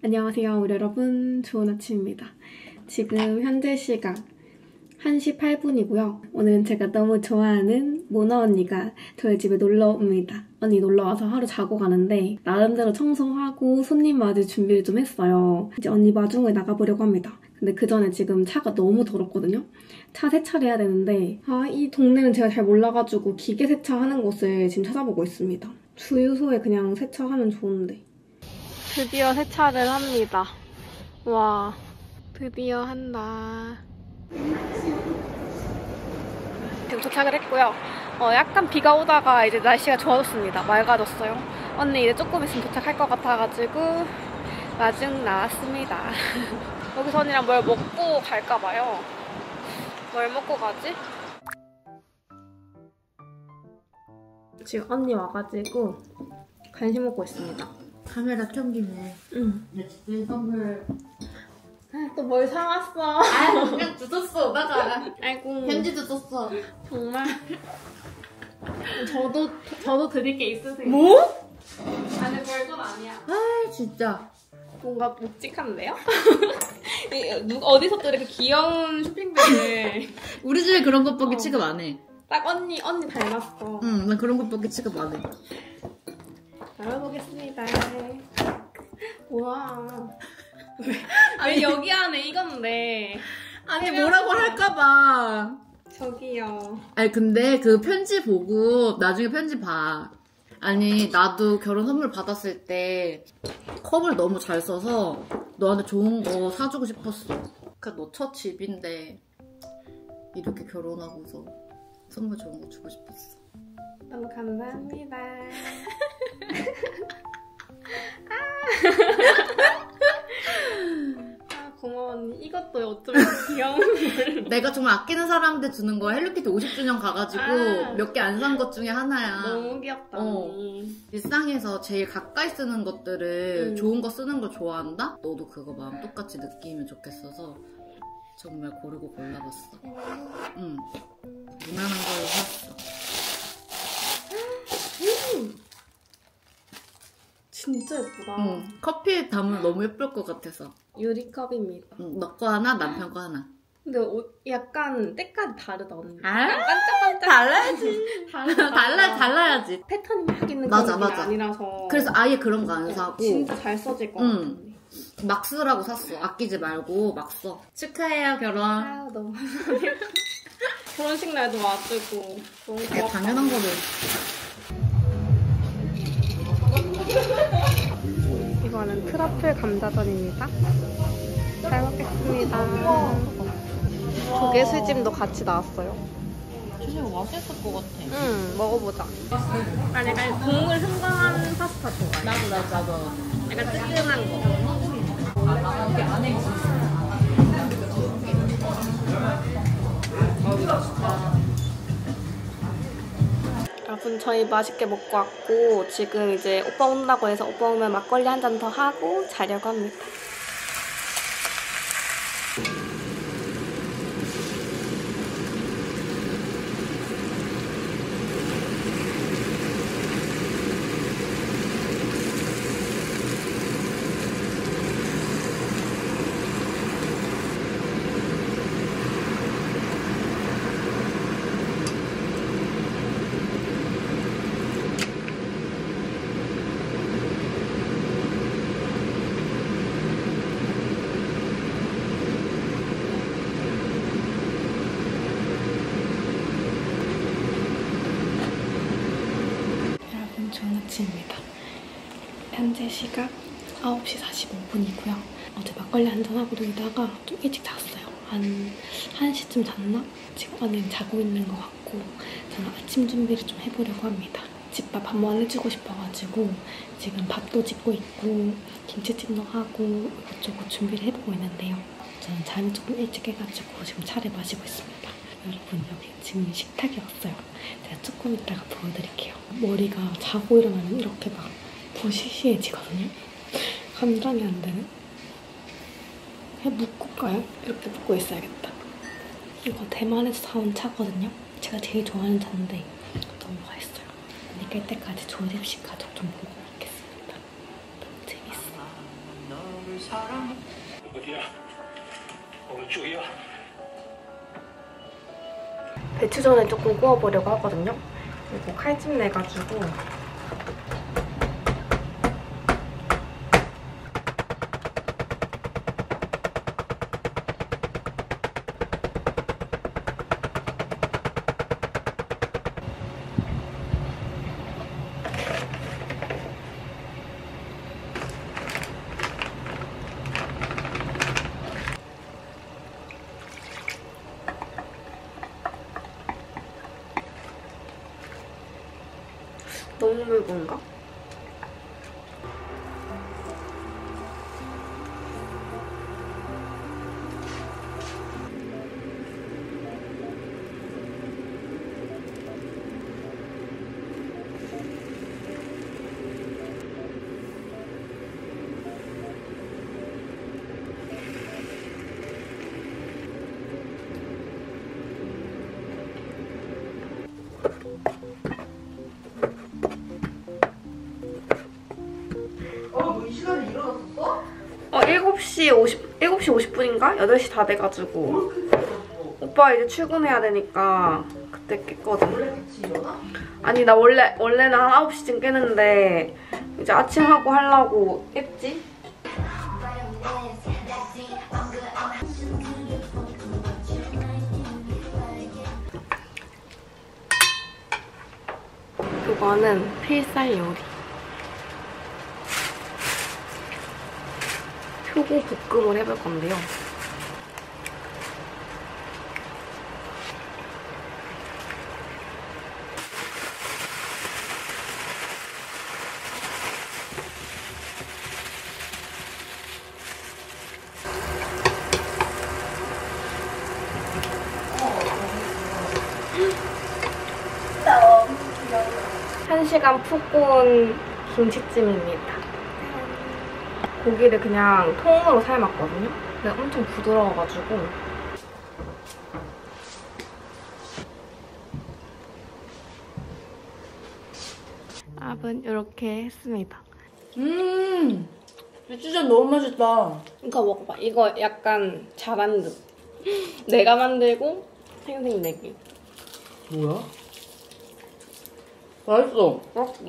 안녕하세요, 우리 여러분. 좋은 아침입니다. 지금 현재 시각 1시 8분이고요. 오늘은 제가 너무 좋아하는 모나 언니가 저희 집에 놀러 옵니다. 언니 놀러와서 하루 자고 가는데 나름대로 청소하고 손님 맞을 준비를 좀 했어요. 이제 언니 마중을 나가보려고 합니다. 근데 그 전에 지금 차가 너무 더럽거든요. 차 세차를 해야 되는데 이 동네는 제가 잘 몰라가지고 기계 세차하는 곳을 지금 찾아보고 있습니다. 주유소에 그냥 세차하면 좋은데. 드디어 세차를 합니다. 와, 드디어 한다. 지금 도착을 했고요. 약간 비가 오다가 이제 날씨가 좋아졌습니다. 맑아졌어요. 언니 이제 조금 있으면 도착할 것 같아가지고 마중 나왔습니다. 여기서 언니랑 뭘 먹고 갈까봐요. 뭘 먹고 가지? 지금 언니 와가지고 간식 먹고 있습니다. 카메라 켠김에 응. 내 집에 선물 또 뭘 사왔어? 그냥 주웠어 오빠가. 아이고. 편지도 썼어. 정말? 저도 드릴 게 있으세요? 뭐? 아니 별건 아니야. 아 진짜 뭔가 묵직한데요? 어디서 또 이렇게 귀여운 쇼핑백을 우리 집에 그런 것밖에 취급 안 해. 딱 언니 닮았어. 응, 난 그런 것밖에 취급 안 해. 열어보겠습니다. 우와. 왜 여기 안에 이건데? 아니 뭐라고 할까봐. 저기요. 아니 근데 그 편지 보고 나중에 편지 봐. 아니 나도 결혼 선물 받았을 때 컵을 너무 잘 써서 너한테 좋은 거 사주고 싶었어. 그러니까 너 첫 집인데 이렇게 결혼하고서 선물 좋은 거 주고 싶었어. 너무 감사합니다. 고마워 언니. 이것도 어쩌면 귀여운 걸. 내가 정말 아끼는 사람한테 주는 거야. 헬로키티 50주년 가가지고 몇 개 안 산 것 중에 하나야. 너무 귀엽다 언니. 일상에서 제일 가까이 쓰는 것들을 좋은 거 쓰는 걸 좋아한다? 너도 그거 마음 똑같이 느끼면 좋겠어서 정말 고르고 골라봤어. 응. 무난한 걸로 샀어. 진짜 예쁘다. 응. 커피에 담으면 너무 예쁠 것 같아서. 유리컵입니다. 응. 너 거 하나, 남편 거 하나. 근데 약간 때깔이 다르다 언니. 아, 반짝반짝. 달라야지. 달라야지. 패턴이 막 있는 맞아, 그런 게 맞아. 아니라서. 그래서 아예 그런 거 안 사고. 진짜 잘 써질 것 같아. 언니. 막 쓰라고 샀어. 아끼지 말고 막 써. 축하해요, 결혼. 아 너무 결혼식 날도 와주고 너무 그게 고맙다. 당연한 거를. 이거는 트러플 감자전입니다. 잘 먹겠습니다. 조개 수찜도 같이 나왔어요. 진짜 맛있을 것 같아. 응, 먹어보자. 아니, 약간 국물 흥건한 파스타 좋아해. 나도. 약간 뜨끈한 거. 이게 안에 여러분, 저희 맛있게 먹고 왔고 지금 이제 오빠 온다고 해서 오빠 오면 막걸리 한 잔 더 하고 자려고 합니다. 좋은 아침입니다. 현재 시각 9시 45분이고요. 어제 막걸리 한잔하고 놀다가 좀 일찍 잤어요. 한 1시쯤 잤나? 지금 언니는 자고 있는 것 같고 저는 아침 준비를 좀 해보려고 합니다. 집밥 한번 해주고 싶어가지고 지금 밥도 짓고 있고 김치찜도 하고 이것저것 준비를 해보고 있는데요. 저는 잠이 조금 일찍 해가지고 지금 차를 마시고 있습니다. 여러분 여기 지금 식탁이 왔어요. 제가 조금 이따가 보여드릴게요. 머리가 자고 일어나면 이렇게 막 부시시해지거든요. 감당이 안 되네. 그냥 묶을까요? 이렇게 묶고 있어야겠다. 이거 대만에서 사온 차거든요. 제가 제일 좋아하는 차인데 너무 맛있어요. 언니 깰 때까지 조립식 가족 좀 보고 먹겠습니다. 너무 재밌어. 어디야? 어느 쪽이야? 배추 전에 조금 구워보려고 하거든요. 그리고 칼집 내가지고 너무 묽은가? 이 시간에 일어났었어? 7시 50분인가? 8시 다 돼가지고 오빠 이제 출근해야 되니까 그때 깼거든. 원래 같이 일어나? 아니 나 원래는 한 9시쯤 깨는데 이제 아침하고 하려고 깼지? 이거는 필살 요리. 표고 볶음을 해볼 건데요. 한 시간 푹 구운 김치찜입니다. 고기를 그냥 통으로 삶았거든요. 근데 엄청 부드러워가지고 밥은 이렇게 했습니다. 진짜 너무 맛있다. 이거 먹어봐. 이거 약간 잘한 듯. 내가 만들고 생생내기. 뭐야? 맛있어. 맛있어.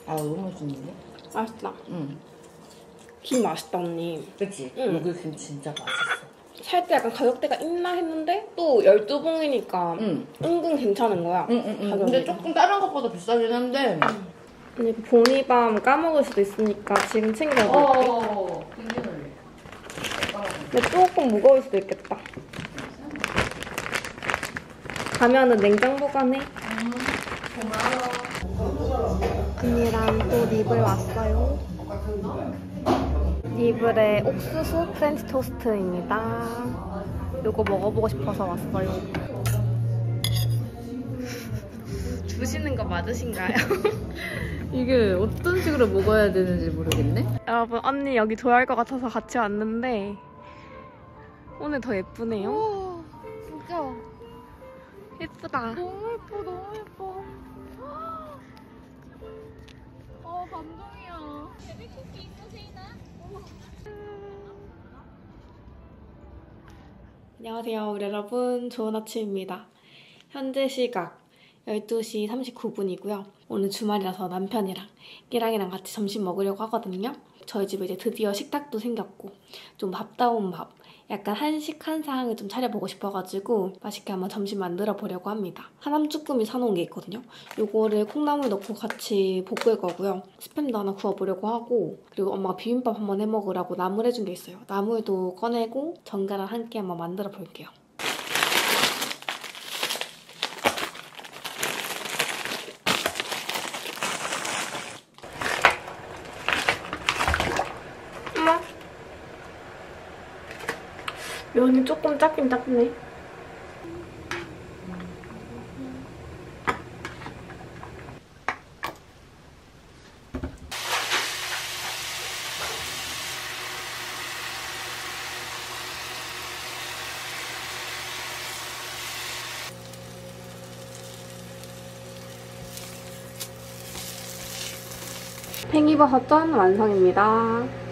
아, 너무 맛있는데? 맛있다. 응. 김 맛있다 언니. 그치? 응. 여기 김 진짜 맛있어. 살 때 약간 가격대가 있나 했는데 또 12봉이니까 은근 괜찮은 거야. 가격이. 근데 조금 다른 것보다 비싸긴 한데. 언니 보니밤 까먹을 수도 있으니까 지금 챙겨볼게. 빙빙을. 근데 조금 무거울 수도 있겠다. 가면은 냉장 보관해. 고마워. 언니랑 또 립을 왔어요. 리블의 옥수수 프렌치 토스트입니다. 이거 먹어보고 싶어서 왔어요. 주시는 거 맞으신가요? 이게 어떤 식으로 먹어야 되는지 모르겠네? 여러분 언니 여기 좋아할 것 같아서 같이 왔는데 오늘 더 예쁘네요. 오, 진짜 예쁘다. 너무 예뻐, 너무 예뻐. 감동이야. 베비쿠키 있으세요? 안녕하세요 우리 여러분, 좋은 아침입니다. 현재 시각 12시 39분이고요. 오늘 주말이라서 남편이랑 끼랑이랑 같이 점심 먹으려고 하거든요. 저희 집에 이제 드디어 식탁도 생겼고 좀 밥다운 밥, 약간 한식 한상을 좀 차려보고 싶어가지고 맛있게 한번 점심 만들어 보려고 합니다. 하남 쭈꾸미 사놓은 게 있거든요. 요거를 콩나물 넣고 같이 볶을 거고요. 스팸도 하나 구워보려고 하고, 그리고 엄마가 비빔밥 한번 해먹으라고 나물 해준 게 있어요. 나물도 꺼내고 전가랑 함께 한번 만들어 볼게요. 면이 조금 작긴 작네. 팽이버섯전 완성입니다.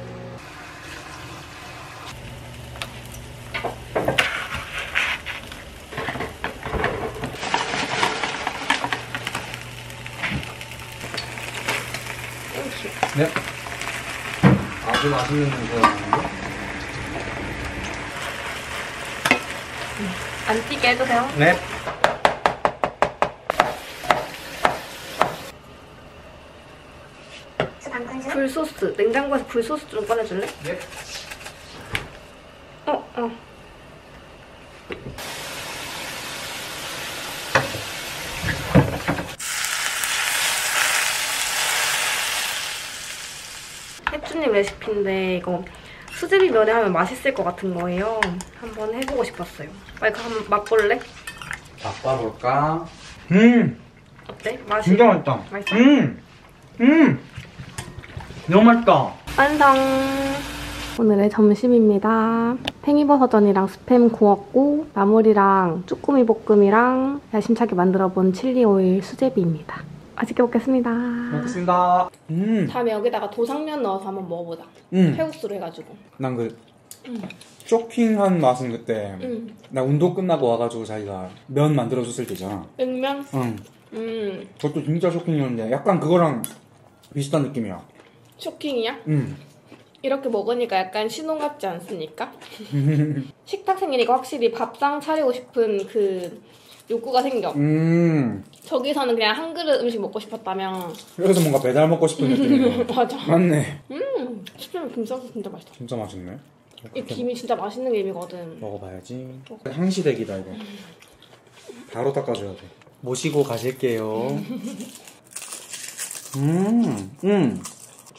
주십시오. 네. 아주 맛있는 냄새가 나는데? 안 튀게 해주세요. 네. 굴소스. 냉장고에서 굴소스 좀 꺼내줄래? 네. 혜주님 레시피인데 이거 수제비 면에 하면 맛있을 것 같은 거예요. 한번 해보고 싶었어요. 빨리 한번 맛볼래? 맛봐볼까? 어때? 맛이? 진짜 맛있다. 맛있어? 너무 맛있다. 완성! 오늘의 점심입니다. 팽이버섯전이랑 스팸 구웠고 나물이랑 쭈꾸미 볶음이랑 야심차게 만들어본 칠리오일 수제비입니다. 맛있게 먹겠습니다. 먹겠습니다. 다음에 여기다가 도상면 넣어서 한번 먹어보자. 칼국수로 해가지고. 난 그 쇼킹한 맛은 그때 나 운동 끝나고 와가지고 자기가 면 만들어줬을 때잖아. 냉면? 그것도 진짜 쇼킹이었는데 약간 그거랑 비슷한 느낌이야. 쇼킹이야? 이렇게 먹으니까 약간 신혼 같지 않습니까? 식탁 생기니까 확실히 밥상 차리고 싶은 그 욕구가 생겨. 저기서는 그냥 한 그릇 음식 먹고 싶었다면 여기서 뭔가 배달 먹고 싶은 느낌이야. 맞아. 맞네. 스팸 김소스 진짜 맛있다. 진짜 맛있네. 이 김이 진짜 맛있는 김이거든. 먹어봐야지. 향시댁이다 이거. 바로 닦아줘야 돼. 모시고 가실게요.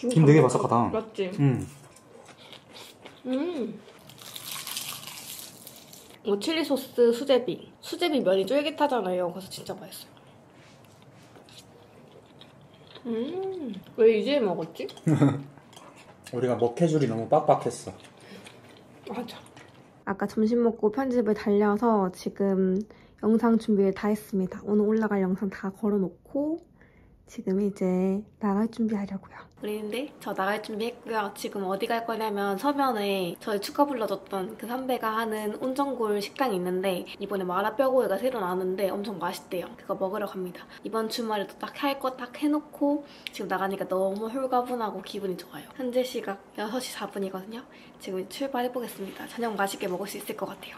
김 되게 바삭하다. 맞지? 칠리 소스 수제비. 수제비 면이 쫄깃하잖아요. 그래서 진짜 맛있어요. 왜 이제 먹었지? 우리가 먹해줄이 너무 빡빡했어. 맞아. 아까 점심 먹고 편집을 달려서 지금 영상 준비를 다 했습니다. 오늘 올라갈 영상 다 걸어놓고 지금 이제 나갈 준비하려고요. 우리는데 저 나갈 준비했고요. 지금 어디 갈 거냐면 서면에 저희 축하 불러줬던 그 선배가 하는 온전골 식당이 있는데 이번에 마라뼈구이가 새로 나왔는데 엄청 맛있대요. 그거 먹으러 갑니다. 이번 주말에도 딱 할 거 딱 해놓고 지금 나가니까 너무 홀가분하고 기분이 좋아요. 현재 시각 6시 4분이거든요. 지금 출발해보겠습니다. 저녁 맛있게 먹을 수 있을 것 같아요.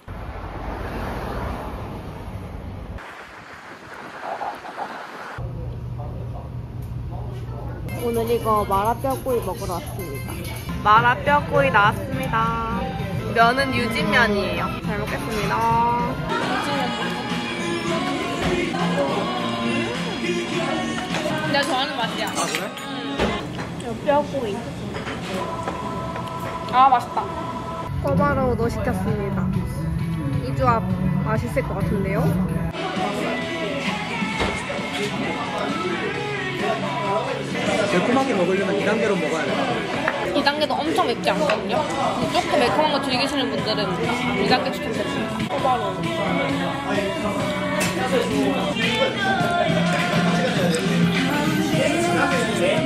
오늘 이거 마라뼈구이 먹으러 왔습니다. 마라뼈구이 나왔습니다. 면은 유진면이에요. 잘 먹겠습니다. 내가 좋아하는 맛이야. 아 그래? 뼈구이. 아 맛있다. 꼬바로우도 시켰습니다. 이 조합 맛있을 것 같은데요? 매콤하게 먹으려면 2단계로 먹어야 돼. 2단계도 엄청 맵지 않거든요? 조금 매콤한 거 즐기시는 분들은 2단계 추천드립니다. 꼬바로우.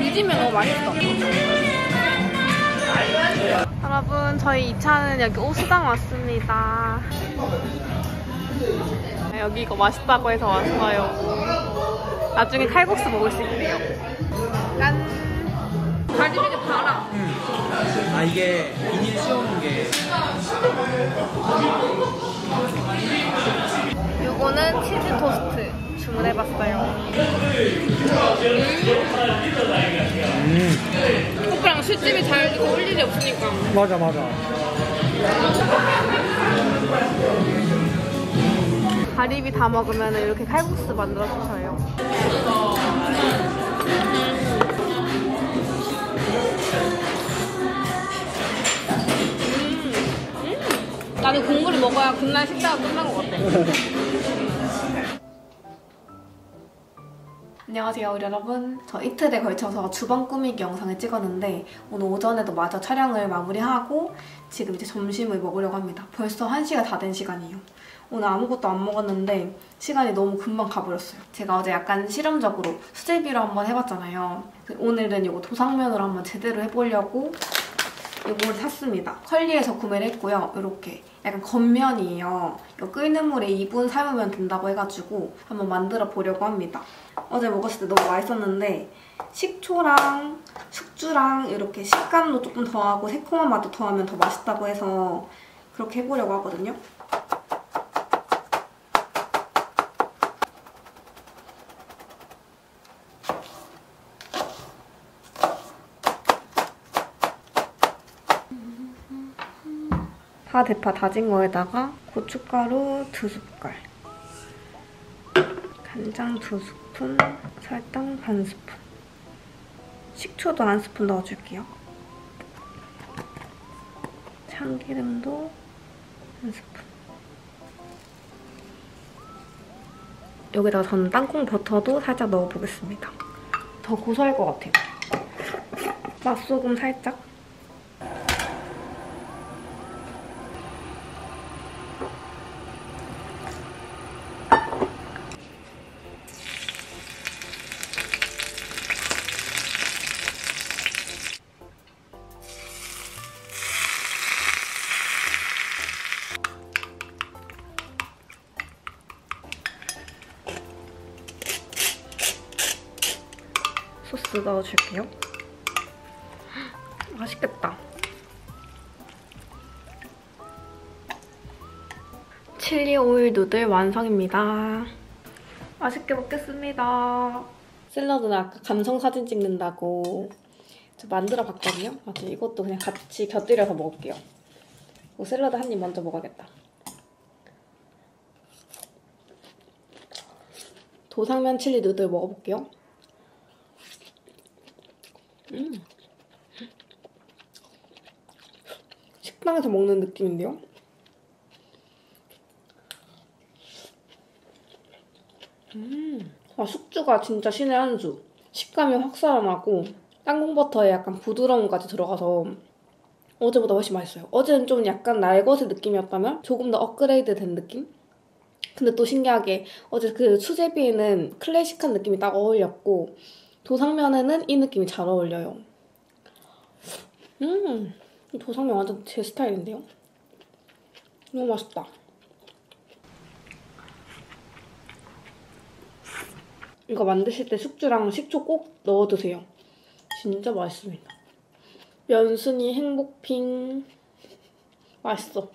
유진면 너무 맛있어. 여러분 저희 2차는 여기 오수당 왔습니다. 여기 이거 맛있다고 해서 왔어요. 나중에 칼국수 먹을 수 있대요. 짠! 가리비가 달아. 아 이게 비닐 씌우는 게 요거는 치즈 토스트 주문해봤어요. 오빠랑 술집이 잘 이거 올 일이 없으니까. 맞아. 가리비 다 먹으면 이렇게 칼국수 만들어 주셔요. 나는 국물을 먹어야 그날 식사가 끝난 것 같아. 안녕하세요 우리 여러분. 저 이틀에 걸쳐서 주방 꾸미기 영상을 찍었는데 오늘 오전에도 마저 촬영을 마무리하고 지금 이제 점심을 먹으려고 합니다. 벌써 1시가 다 된 시간이에요. 오늘 아무것도 안 먹었는데 시간이 너무 금방 가버렸어요. 제가 어제 약간 실험적으로 수제비로 한번 해봤잖아요. 오늘은 이거 도상면으로 한번 제대로 해보려고 이거를 샀습니다. 컬리에서 구매를 했고요. 이렇게 약간 겉면이에요. 이거 끓는 물에 2분 삶으면 된다고 해가지고 한번 만들어 보려고 합니다. 어제 먹었을 때 너무 맛있었는데 식초랑 숙주랑 이렇게 식감도 조금 더하고 새콤한 맛도 더하면 더 맛있다고 해서 그렇게 해보려고 하거든요. 파 대파 다진 거에다가 고춧가루 2숟갈, 간장 2스푼, 설탕 반 스푼, 식초도 1스푼 넣어줄게요. 참기름도 1스푼. 여기다가 저는 땅콩 버터도 살짝 넣어보겠습니다. 더 고소할 것 같아요. 맛소금 살짝. 소스 넣어줄게요. 맛있겠다. 칠리 오일 누들 완성입니다. 맛있게 먹겠습니다. 샐러드는 아까 감성 사진 찍는다고 저 만들어 봤거든요. 맞아, 이것도 그냥 같이 곁들여서 먹을게요. 샐러드 한 입 먼저 먹어야겠다. 도상면 칠리 누들 먹어볼게요. 식당에서 먹는 느낌인데요? 숙주가 진짜 신의 한 수. 식감이 확 살아나고 땅콩버터에 약간 부드러움까지 들어가서 어제보다 훨씬 맛있어요. 어제는 좀 약간 날것의 느낌이었다면 조금 더 업그레이드 된 느낌? 근데 또 신기하게 어제 그 수제비에는 클래식한 느낌이 딱 어울렸고 도상면에는 이 느낌이 잘 어울려요. 이 도상면 완전 제 스타일인데요? 너무 맛있다. 이거 만드실 때 숙주랑 식초 꼭 넣어두세요. 진짜 맛있습니다. 면순이 행복핑. 맛있어.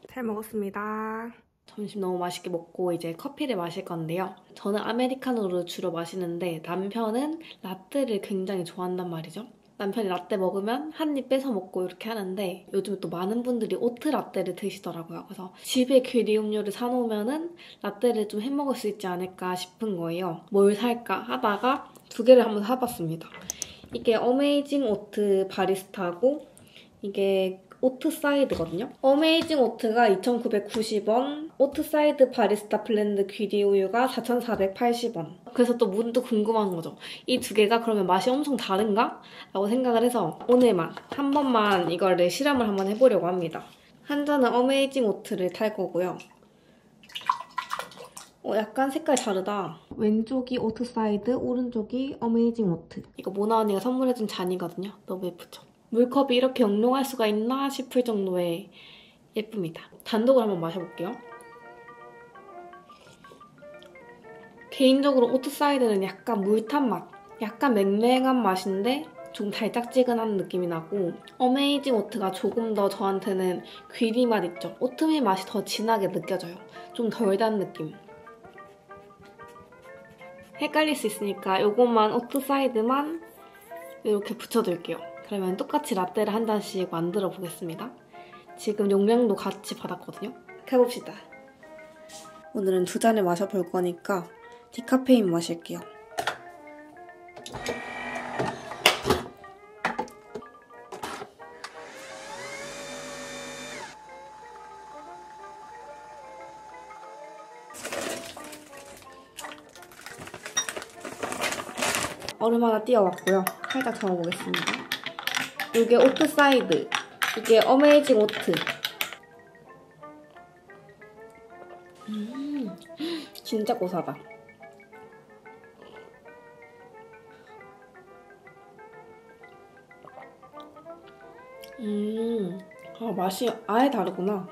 잘 먹었습니다. 점심 너무 맛있게 먹고 이제 커피를 마실 건데요. 저는 아메리카노를 주로 마시는데 남편은 라떼를 굉장히 좋아한단 말이죠. 남편이 라떼 먹으면 한 입 뺏어 먹고 이렇게 하는데 요즘 또 많은 분들이 오트 라떼를 드시더라고요. 그래서 집에 귀리 음료를 사놓으면은 라떼를 좀 해먹을 수 있지 않을까 싶은 거예요. 뭘 살까 하다가 두 개를 한번 사봤습니다. 이게 어메이징 오트 바리스타고 이게 오트 사이드거든요. 어메이징 오트가 2,990원, 오트 사이드 바리스타 블렌드 귀리 우유가 4,480원. 그래서 또 문득 궁금한 거죠. 이 두 개가 그러면 맛이 엄청 다른가? 라고 생각을 해서 오늘만 한 번만 이거를 실험을 한번 해보려고 합니다. 한 잔은 어메이징 오트를 탈 거고요. 약간 색깔 다르다. 왼쪽이 오트 사이드, 오른쪽이 어메이징 오트. 이거 모나 언니가 선물해준 잔이거든요. 너무 예쁘죠? 물컵이 이렇게 영롱할 수가 있나 싶을 정도의 예쁩니다. 단독으로 한번 마셔볼게요. 개인적으로 오트 사이드는 약간 물탄 맛, 약간 맹맹한 맛인데 좀 달짝지근한 느낌이 나고 어메이징 오트가 조금 더 저한테는 귀리 맛 있죠? 오트밀 맛이 더 진하게 느껴져요. 좀 덜 단 느낌. 헷갈릴 수 있으니까 이것만 오트 사이드만 이렇게 붙여둘게요. 그러면 똑같이 라떼를 한 잔씩 만들어 보겠습니다. 지금 용량도 같이 받았거든요. 해봅시다. 오늘은 두 잔을 마셔볼 거니까 디카페인 마실게요. 얼음 하나 띄워왔고요. 살짝 저어보겠습니다. 이게 오트 사이드, 이게 어메이징 오트. 진짜 고소하다. 맛이 아예 다르구나.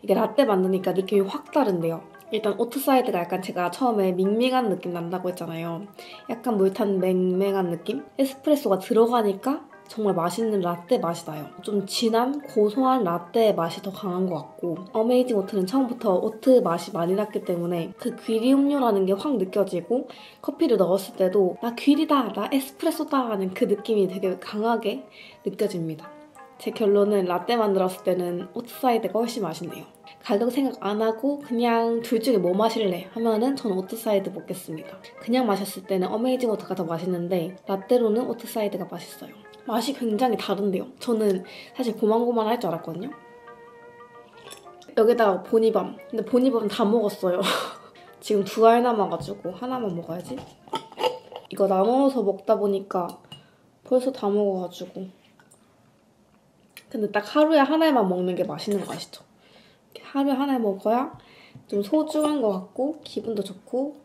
이게 라떼 만드니까 느낌이 확 다른데요. 일단 오트 사이드가 약간 제가 처음에 밍밍한 느낌 난다고 했잖아요. 약간 물 탄 맹맹한 느낌? 에스프레소가 들어가니까 정말 맛있는 라떼 맛이 나요. 좀 진한 고소한 라떼 맛이 더 강한 것 같고 어메이징 오트는 처음부터 오트 맛이 많이 났기 때문에 그 귀리 음료라는 게 확 느껴지고 커피를 넣었을 때도 나 귀리다, 나 에스프레소다 하는 그 느낌이 되게 강하게 느껴집니다. 제 결론은 라떼 만들었을 때는 오트 사이드가 훨씬 맛있네요. 가격 생각 안 하고 그냥 둘 중에 뭐 마실래? 하면은 저는 오트 사이드 먹겠습니다. 그냥 마셨을 때는 어메이징 오트가 더 맛있는데 라떼로는 오트 사이드가 맛있어요. 맛이 굉장히 다른데요. 저는 사실 고만고만 할 줄 알았거든요. 여기다가 보니밤. 근데 보니밤 다 먹었어요. 지금 2알 남아가지고 하나만 먹어야지. 이거 나눠서 먹다 보니까 벌써 다 먹어가지고. 근데 딱 하루에 하나만 먹는 게 맛있는 거 아시죠? 하루에 하나 먹어야 좀 소중한 것 같고 기분도 좋고.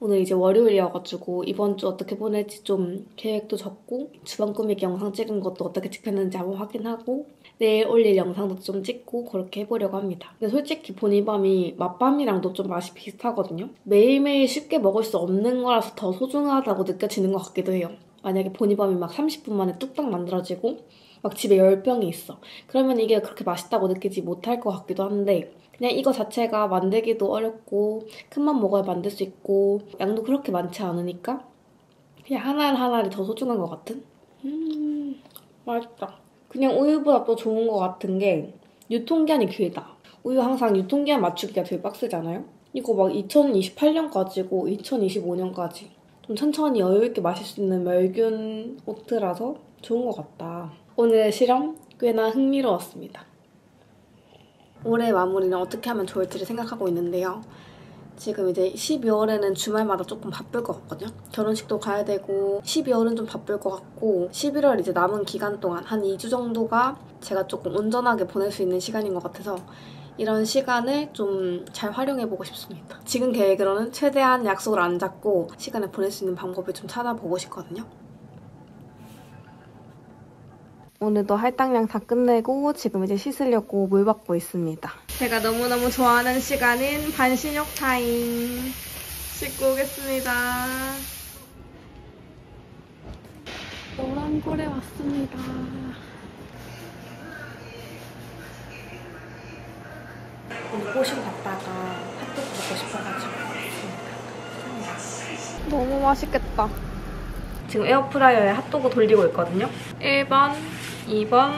오늘 이제 월요일이어가지고 이번 주 어떻게 보낼지 좀 계획도 적고 주방 꾸미기 영상 찍은 것도 어떻게 찍혔는지 한번 확인하고 내일 올릴 영상도 좀 찍고 그렇게 해보려고 합니다. 근데 솔직히 보니밤이 맛밤이랑도 좀 맛이 비슷하거든요. 매일매일 쉽게 먹을 수 없는 거라서 더 소중하다고 느껴지는 것 같기도 해요. 만약에 보니밤이 막 30분 만에 뚝딱 만들어지고 막 집에 10병이 있어. 그러면 이게 그렇게 맛있다고 느끼지 못할 것 같기도 한데 그냥 이거 자체가 만들기도 어렵고 큰맘 먹어야 만들 수 있고 양도 그렇게 많지 않으니까 그냥 하나하나를 더 소중한 것 같은? 맛있다. 그냥 우유보다 또 좋은 것 같은 게 유통기한이 길다. 우유 항상 유통기한 맞추기가 되게 빡세잖아요? 이거 막 2028년까지고 2025년까지 좀 천천히 여유있게 마실 수 있는 멸균 오트라서 좋은 것 같다. 오늘의 실험 꽤나 흥미로웠습니다. 올해 마무리는 어떻게 하면 좋을지를 생각하고 있는데요. 지금 이제 12월에는 주말마다 조금 바쁠 것 같거든요. 결혼식도 가야 되고 12월은 좀 바쁠 것 같고 11월 이제 남은 기간 동안 한 2주 정도가 제가 조금 온전하게 보낼 수 있는 시간인 것 같아서 이런 시간을 좀 잘 활용해보고 싶습니다. 지금 계획으로는 최대한 약속을 안 잡고 시간을 보낼 수 있는 방법을 좀 찾아보고 싶거든요. 오늘도 할당량 다 끝내고 지금 이제 씻으려고 물 받고 있습니다. 제가 너무너무 좋아하는 시간인 반신욕 타임. 씻고 오겠습니다. 노란골에 왔습니다. 오늘 꼬신 갔다가 핫도그 먹고 싶어가지고 왔습니다. 너무 맛있겠다. 지금 에어프라이어에 핫도그 돌리고 있거든요. 1번, 2번,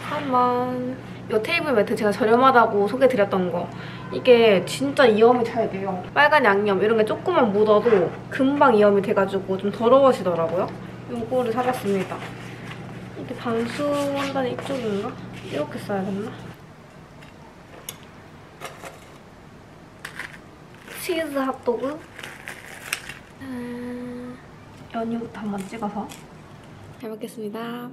3번. 이 테이블 매트 제가 저렴하다고 소개드렸던 거. 이게 진짜 이염이 잘 돼요. 빨간 양념 이런 게 조금만 묻어도 금방 이염이 돼가지고 좀 더러워지더라고요. 이거를 사봤습니다. 이게 반수 원단이 이쪽인가? 이렇게 써야겠나? 치즈 핫도그. 연유부터 한번 찍어서 잘 먹겠습니다.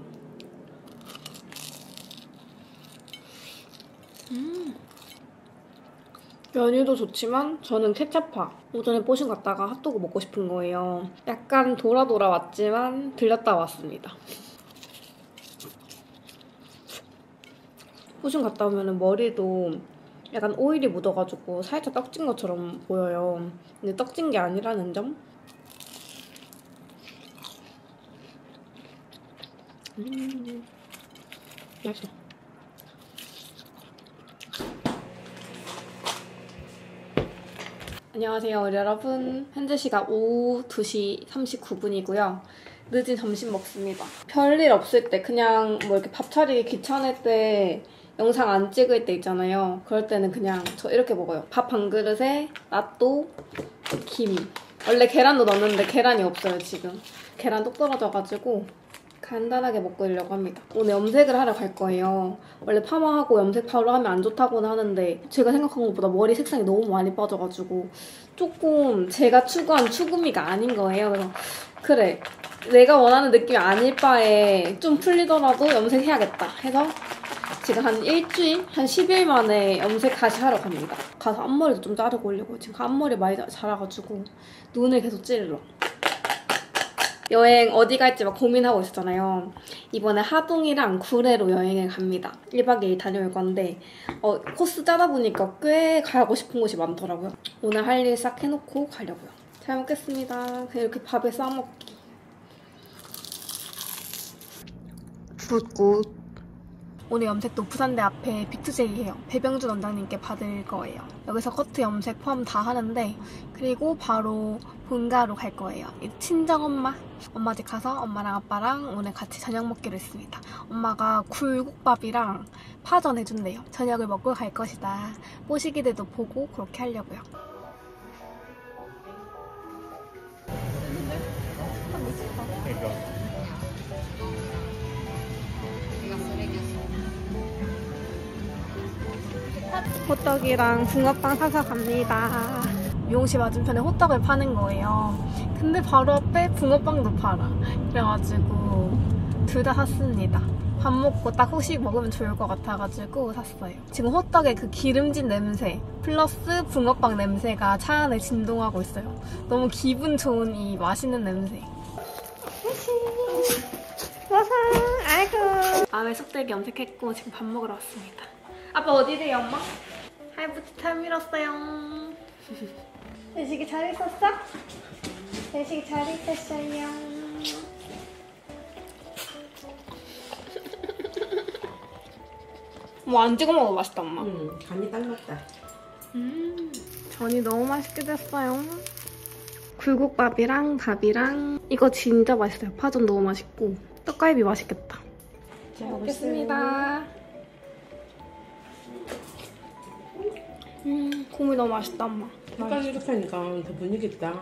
연유도 좋지만 저는 케찹파. 오전에 뽀신 갔다가 핫도그 먹고 싶은 거예요. 약간 돌아 왔지만 들렸다 왔습니다. 뽀신 갔다 오면 머리도 약간 오일이 묻어가지고 살짝 떡진 것처럼 보여요. 근데 떡진 게 아니라는 점? 맛있어. 안녕하세요 여러분. 현재 시각 오후 2시 39분이고요. 늦은 점심 먹습니다. 별일 없을 때 그냥 뭐 이렇게 밥 차리기 귀찮을 때 영상 안 찍을 때 있잖아요. 그럴 때는 그냥 저 이렇게 먹어요. 밥 한 그릇에 낫또, 김. 원래 계란도 넣었는데 계란이 없어요 지금. 계란 똑 떨어져가지고 간단하게 먹고 이려고 합니다. 오늘 염색을 하러 갈 거예요. 원래 파마하고 염색 바로 하면 안 좋다고는 하는데 제가 생각한 것보다 머리 색상이 너무 많이 빠져가지고 조금 제가 추구한 추구미가 아닌 거예요. 그래서 그래 내가 원하는 느낌이 아닐 바에 좀 풀리더라도 염색해야겠다 해서 지금 한 일주일? 한 10일 만에 염색 다시 하러 갑니다. 가서 앞머리도 좀 자르고 오려고. 지금 앞머리 많이 자라가지고 눈을 계속 찔러. 여행 어디 갈지 막 고민하고 있었잖아요. 이번에 하동이랑 구례로 여행을 갑니다. 1박 2일 다녀올 건데 코스 짜다 보니까 꽤 가고 싶은 곳이 많더라고요. 오늘 할 일 싹 해놓고 가려고요. 잘 먹겠습니다. 그냥 이렇게 밥에 싸먹기. 굿굿. 오늘 염색도 부산대 앞에 빅투제이예요. 배병준 원장님께 받을 거예요. 여기서 커트 염색 포함 다 하는데 그리고 바로 본가로 갈 거예요. 친정엄마 집 가서 엄마랑 아빠랑 오늘 같이 저녁 먹기로 했습니다. 엄마가 굴국밥이랑 파전 해준대요. 저녁을 먹고 갈 것이다. 뽀시기들도 보고 그렇게 하려고요. 호떡이랑 붕어빵 사서 갑니다. 미용실 맞은편에 호떡을 파는 거예요. 근데 바로 앞에 붕어빵도 팔아. 그래가지고 둘 다 샀습니다. 밥 먹고 딱 후식 먹으면 좋을 것 같아가지고 샀어요. 지금 호떡의 그 기름진 냄새 플러스 붕어빵 냄새가 차 안에 진동하고 있어요. 너무 기분 좋은 이 맛있는 냄새. 와서 아이고. 아메 속되게 염색했고 지금 밥 먹으러 왔습니다. 아빠 어디세요, 엄마? 할부지 잘 밀었어요. 대식이 잘 있었어? 대식이 잘 있었어요. 뭐 안 찍어 먹어도 맛있다, 엄마. 간이 딱 맞다. 전이 너무 맛있게 됐어요. 굴국밥이랑 밥이랑 이거 진짜 맛있어요. 파전 너무 맛있고 떡갈비 맛있겠다. 잘 먹겠습니다. 국물 너무 맛있다, 엄마. 색깔이 이렇게 하니까 더 분위기 있다.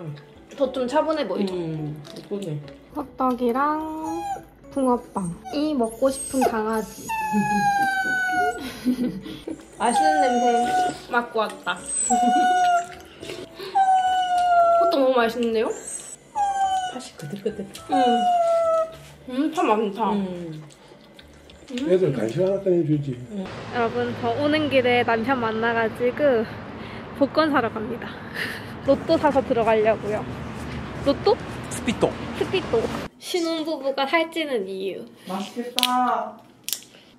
더 좀 차분해 보이죠? 예쁘네. 호떡이랑 붕어빵. 먹고 싶은 강아지. 맛있는 냄새 맡고 왔다. 호떡 너무 맛있는데요? 팥이 그득그득. 파 많다. 애들 간식 하나 꺼내주지. 여러분, 저 오는 길에 남편 만나가지고 복권 사러 갑니다. 로또 사서 들어가려고요. 로또? 스피또. 스피또. 신혼부부가 살찌는 이유. 맛있겠다.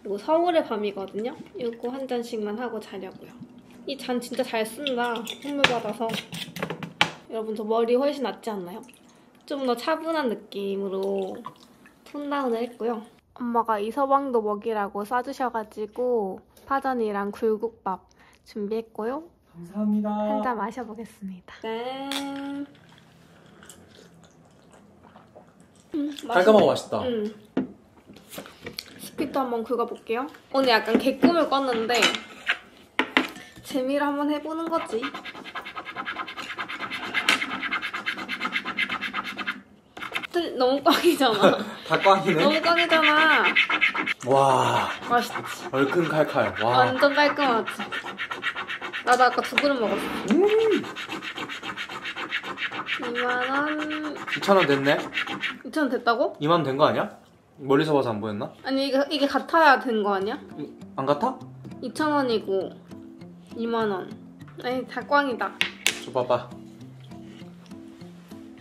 이거 서울의 밤이거든요. 이거 한 잔씩만 하고 자려고요. 이 잔 진짜 잘 쓴다. 선물 받아서. 여러분, 저 머리 훨씬 낫지 않나요? 좀 더 차분한 느낌으로 톤다운을 했고요. 엄마가 이서방도 먹이라고 싸주셔가지고 파전이랑 굴국밥 준비했고요. 감사합니다. 한 잔 마셔보겠습니다. 짠. 깔끔하고 맛있다. 스피도 한번 긁어볼게요. 오늘 약간 개꿈을 꿨는데 재미로 한번 해보는 거지. 너무 꽝이잖아. 다 꽝이네. 너무 꽝이잖아. 와. 맛있지? 얼큰 칼칼. 와. 완전 깔끔하지? 나도 아까 2그릇 먹었어. 2만원. 2,000원 됐네? 2,000원 됐다고? 2만원 된 거 아니야? 멀리서 봐서 안 보였나? 아니 이게 같아야 된 거 아니야? 안 같아? 2,000원이고 2만원. 아니 다 꽝이다. 줘 봐봐.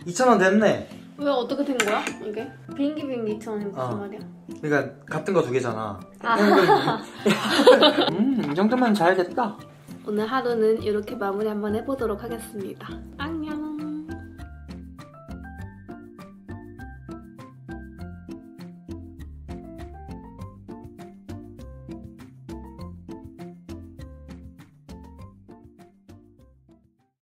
2,000원 됐네. 왜 어떻게 된 거야 이게? 비행기 2,000원이 무슨 말이야? 그러니까 같은 거 2개잖아. 아. 이 정도면 잘 됐다. 오늘 하루는 이렇게 마무리 한번 해보도록 하겠습니다. 안녕.